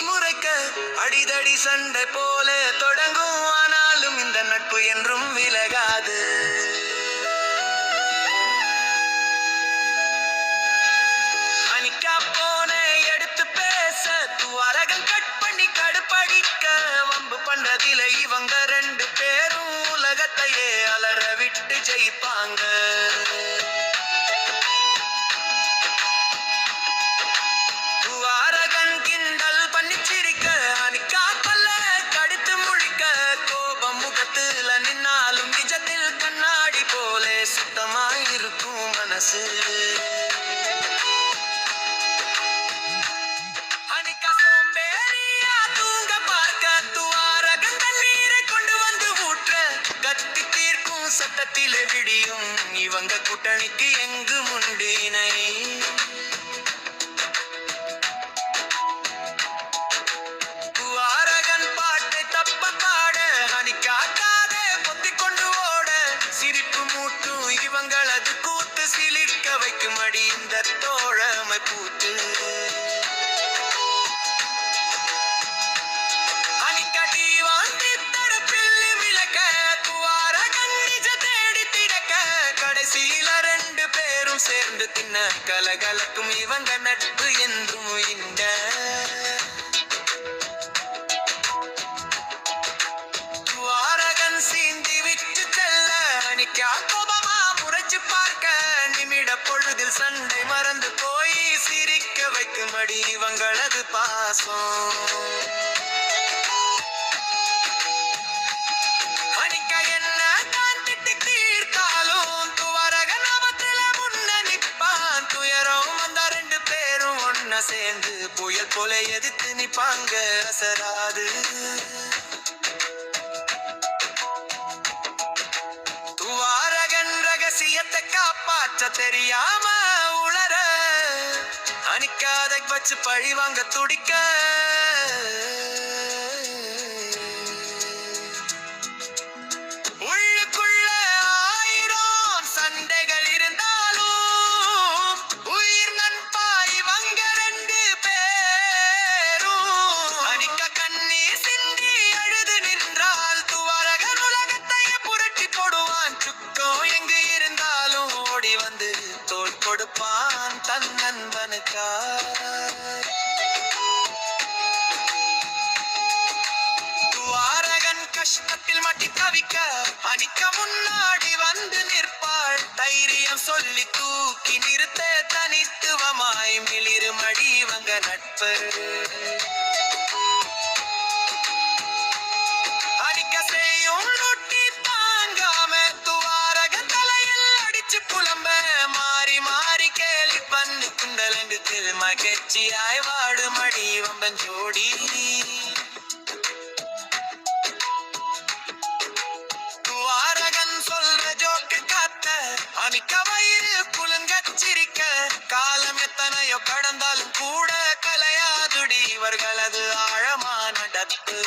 முறைக்க அடிதடி சண்டை போல தொடங்கும். ஆனாலும் இந்த நட்பு என்றும் விலகாது. அனிக்கா போன எடுத்து பேச துவாரகம் கட் பண்ணி கடுப்படிக்க வம்பு பண்றதில இவங்க ரெண்டு பேரும் உலகத்தையே அலற விட்டு ஜெயிப்பாங்க. துவாரகன் கிண்டல் பண்ணி சிரிக்க அனிக்கா பல்ல கடித்து முழிக்க கோபம் முகத்துல நின்னாலும் நிஜத்தில் கண்ணாடி போலே சுத்தமாயிருக்கும் மனசு. அனிக்கா சோம்பேறியா தூங்க பார்க்க துவாரகன் தண்ணீரை கொண்டு வந்து ஊற்ற கத்தி தீர்க்கும் சத்தத்திலே விடியும் இவங்க கூட்டணிக்கு எங்கு முண்டினை. துவாரகன் பாட்டை தப்ப பாட அனிக்கா காதே பொத்தி கொண்டு ஓட சிரிப்பு மூட்டும் இவங்களது கூத்து சிலிர்க்க வைக்கும் அடி இந்த தோழமை பூத்து. அனிக்கா தீவாந்தி தடுப்பில் விளக்க துவாரகன் நிஜ தேடி திடக்க கடைசியில ரெண்டு பேரும் சேர்ந்து தின்ன கலகலக்கும் இவங்க நட்பு என்றும் இந்த. துவாரகன் சீந்தி விட்டு செல்ல அனிக்கா கோபமா முறைச்சு பார்க்க நிமிட பொழுதில் சண்டை மறந்து போய் சிரிக்க வைக்கும் அடி இவங்களது பாசம். அனிக்கா என்ன தான் திட்டி தீர்த்தாலும் துவாரகன் ஆபத்துல முன்ன நிப்பான். துயரம் வந்த ரெண்டு பேரும் ஒன்ன சேர்ந்து புயல் போல எதிர்த்து நிப்பாங்க அசராது. துவாரகன் ரகசியத்தை காப்பாற்ற தெரியாம உளர அனிக்கா அதை வச்சு பழி வாங்க துடிக்க உள்ளுக்குள்ள ஆயிரம் சண்டைகள் இருந்தாலும் உயிர் நண்பா இவங்க ரெண்டு பேரும். அனிக்கா கண்ணீர் சிந்தி அழுது நின்றால் துவாரகன் உலகத்தையே புரட்டி போடுவான். சுக்கம் எங்கு இருந்தாலும் ஓடி வந்து தோள் கொடுப்பான் தன் நண்பனுக்கா. துவாரகன் கஷ்டத்தில் மாட்டி தவிக்க அனிக்கா முன்னாடி வந்து நிற்பாள். தைரியம் சொல்லி தூக்கி நிறுத்த தனித்துவமாய் மிளிரும் அடி இவங்க நட்பு. அனிக்கா செய்யும் நொட்டி தாங்காம துவாரகன் தலையில் அடிச்சு புலம்ப மாறி மாறி கேலி பண்ணு குண்டலங்குக்கு மகிழ்ச்சியாய் வாடும் அடி வம்பன் ஜோடி. துவாரகன் சொல்ற ஜோக்கு காத்த அனிக்கா வயிறு குலுங்கச் சிரிக்க காலம் எத்தனையோ கடந்தாலும் கூட கலையாதுடி இவர்களது ஆழமான நட்பு.